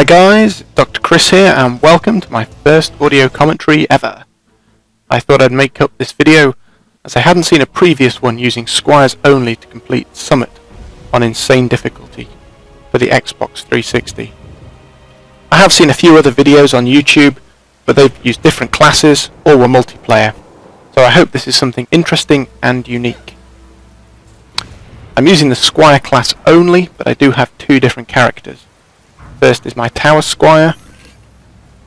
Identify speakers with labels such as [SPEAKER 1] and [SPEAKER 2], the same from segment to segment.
[SPEAKER 1] Hi guys, Dr. Chris here and welcome to my first audio commentary ever. I thought I'd make up this video as I hadn't seen a previous one using Squires only to complete Summit on insane difficulty for the Xbox 360. I have seen a few other videos on YouTube, but they've used different classes, all were multiplayer, so I hope this is something interesting and unique. I'm using the Squire class only, but I do have two different characters. First is my Tower Squire,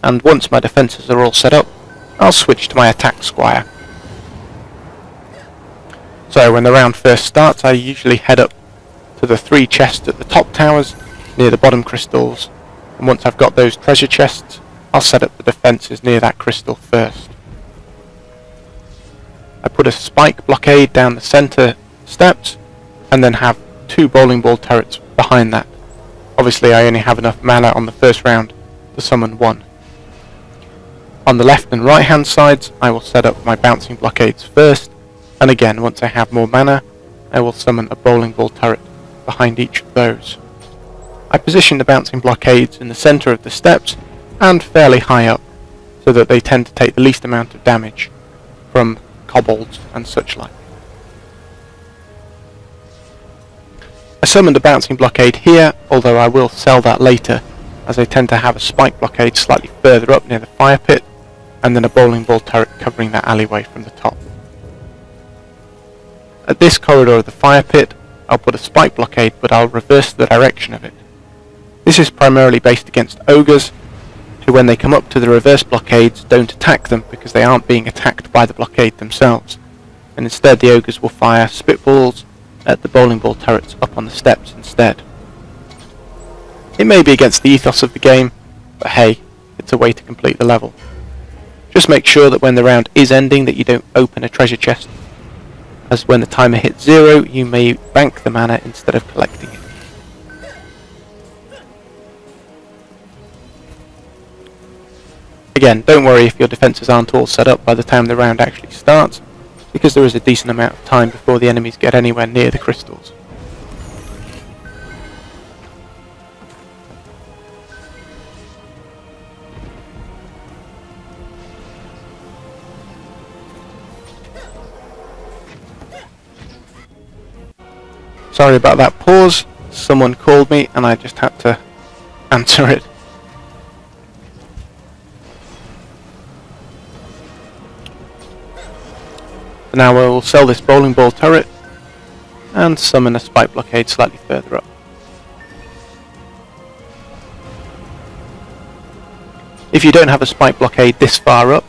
[SPEAKER 1] and once my defences are all set up, I'll switch to my Attack Squire. So when the round first starts, I usually head up to the three chests at the top towers, near the bottom crystals, and once I've got those treasure chests, I'll set up the defences near that crystal first. I put a spike blockade down the centre steps, and then have two bowling ball turrets behind that. Obviously I only have enough mana on the first round to summon one. On the left and right hand sides I will set up my bouncing blockades first, and again once I have more mana I will summon a bowling ball turret behind each of those. I position the bouncing blockades in the centre of the steps and fairly high up, so that they tend to take the least amount of damage from kobolds and such like. I summoned a bouncing blockade here, although I will sell that later, as I tend to have a spike blockade slightly further up near the fire pit, and then a bowling ball turret covering that alleyway from the top. At this corridor of the fire pit, I'll put a spike blockade, but I'll reverse the direction of it. This is primarily based against ogres, who when they come up to the reverse blockades don't attack them because they aren't being attacked by the blockade themselves, and instead the ogres will fire spitballs at the bowling ball turrets up on the steps instead. It may be against the ethos of the game, but hey, it's a way to complete the level. Just make sure that when the round is ending that you don't open a treasure chest, as when the timer hits 0 you may bank the mana instead of collecting it. Again, don't worry if your defences aren't all set up by the time the round actually starts, because there is a decent amount of time before the enemies get anywhere near the crystals. Sorry about that pause, someone called me and I just had to answer it. Now I will sell this bowling ball turret and summon a spike blockade slightly further up. If you don't have a spike blockade this far up,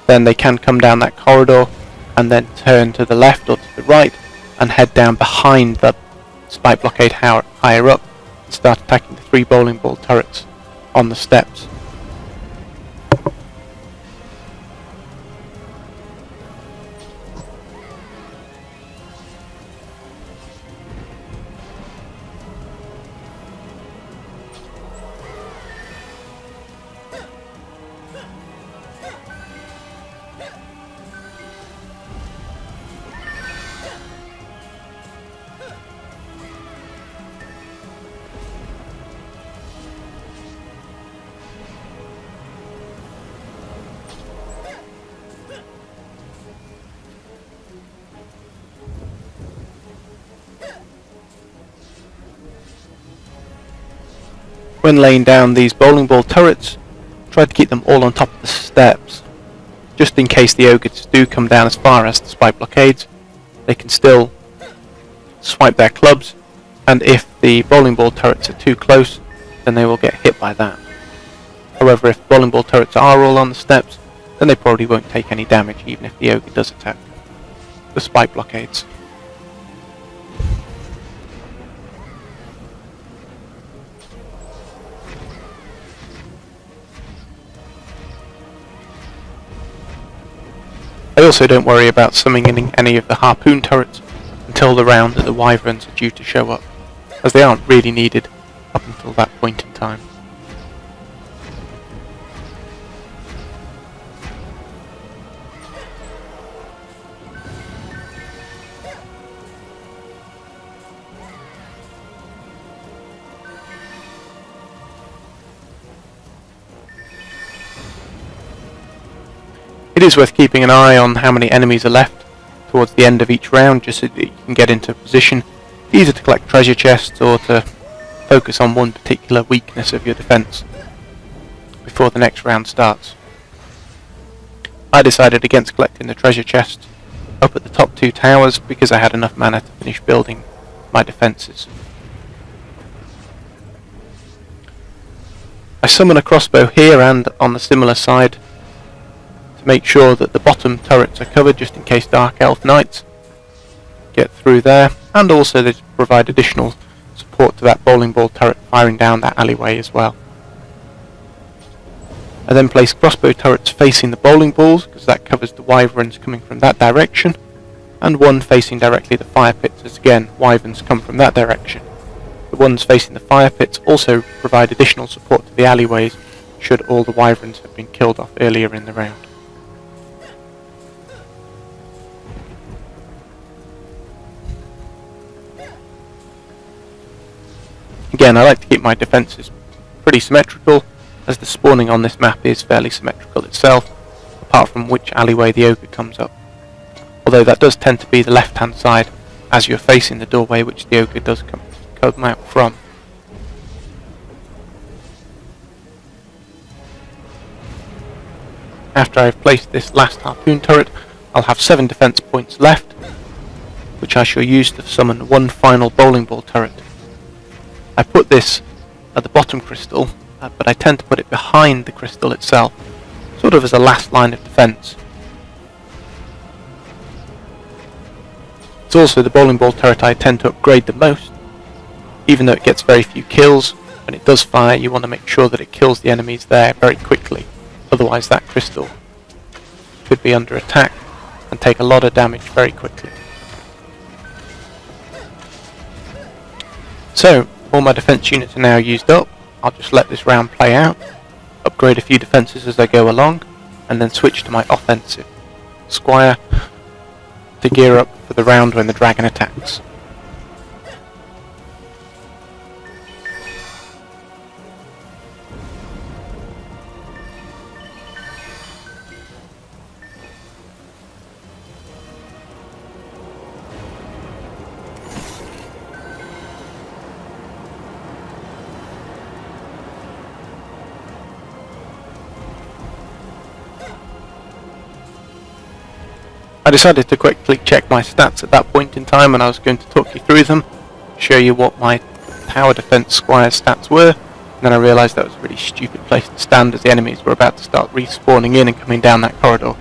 [SPEAKER 1] then they can come down that corridor and then turn to the left or to the right and head down behind the spike blockade higher up and start attacking the three bowling ball turrets on the steps. When laying down these bowling ball turrets, try to keep them all on top of the steps, just in case the ogres do come down as far as the spike blockades. They can still swipe their clubs, and if the bowling ball turrets are too close, then they will get hit by that. However, if bowling ball turrets are all on the steps, then they probably won't take any damage even if the ogre does attack the spike blockades. I also don't worry about summoning any of the harpoon turrets until the round that the wyverns are due to show up, as they aren't really needed up until that point in time. It is worth keeping an eye on how many enemies are left towards the end of each round, just so that you can get into a position either to collect treasure chests or to focus on one particular weakness of your defence before the next round starts. I decided against collecting the treasure chest up at the top 2 towers because I had enough mana to finish building my defences. I summon a crossbow here and on the similar side to make sure that the bottom turrets are covered, just in case Dark Elf Knights get through there, and also they provide additional support to that bowling ball turret firing down that alleyway as well. I then place crossbow turrets facing the bowling balls, because that covers the wyverns coming from that direction, and one facing directly the fire pits, as again wyverns come from that direction. The ones facing the fire pits also provide additional support to the alleyways should all the wyverns have been killed off earlier in the round. Again, I like to keep my defences pretty symmetrical, as the spawning on this map is fairly symmetrical itself, apart from which alleyway the ogre comes up. Although that does tend to be the left hand side as you're facing the doorway which the ogre does come out from. After I've placed this last harpoon turret, I'll have 7 defence points left, which I shall use to summon one final bowling ball turret. I put this at the bottom crystal, but I tend to put it behind the crystal itself, sort of as a last line of defence. It's also the bowling ball turret I tend to upgrade the most. Even though it gets very few kills, when it does fire you want to make sure that it kills the enemies there very quickly, otherwise that crystal could be under attack and take a lot of damage very quickly. So, all my defence units are now used up. I'll just let this round play out, upgrade a few defences as I go along, and then switch to my offensive Squire to gear up for the round when the dragon attacks. I decided to quickly check my stats at that point in time, and I was going to talk you through them, show you what my tower defense Squire stats were, and then I realised that was a really stupid place to stand as the enemies were about to start respawning in and coming down that corridor.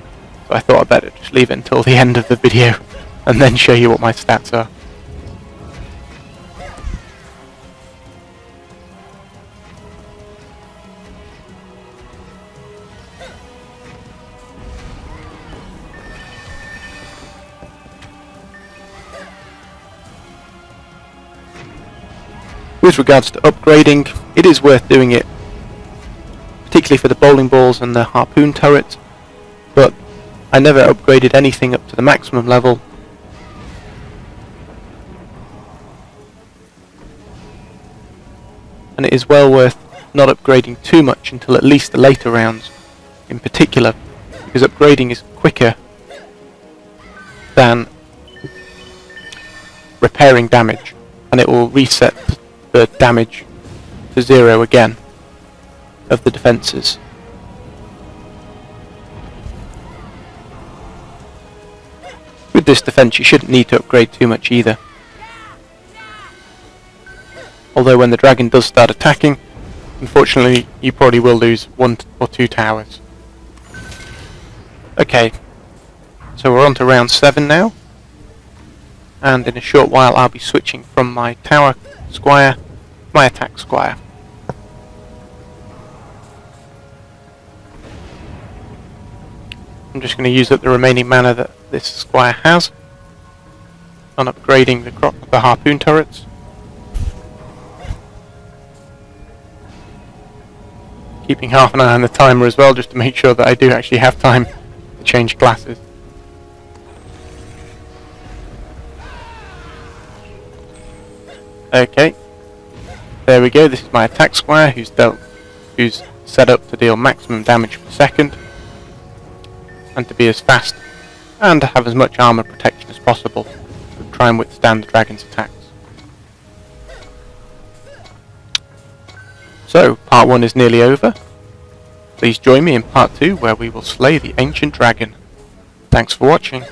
[SPEAKER 1] So I thought I'd better just leave it until the end of the video and then show you what my stats are. With regards to upgrading, it is worth doing it, particularly for the bowling balls and the harpoon turrets, but I never upgraded anything up to the maximum level. And it is well worth not upgrading too much until at least the later rounds in particular, because upgrading is quicker than repairing damage, and it will reset the damage to 0 again of the defences. With this defence you shouldn't need to upgrade too much either. Although when the dragon does start attacking, unfortunately you probably will lose 1 or 2 towers. Okay, so we're on to round 7 now, and in a short while I'll be switching from my tower Squire, my attack Squire. I'm just going to use up the remaining mana that this Squire has on upgrading the harpoon turrets. Keeping half an eye on the timer as well, just to make sure that I do actually have time to change classes. Okay, there we go. This is my attack Squire, who's set up to deal maximum damage per second, and to be as fast and to have as much armor protection as possible to try and withstand the dragon's attacks. So, part 1 is nearly over. Please join me in part 2 where we will slay the ancient dragon. Thanks for watching.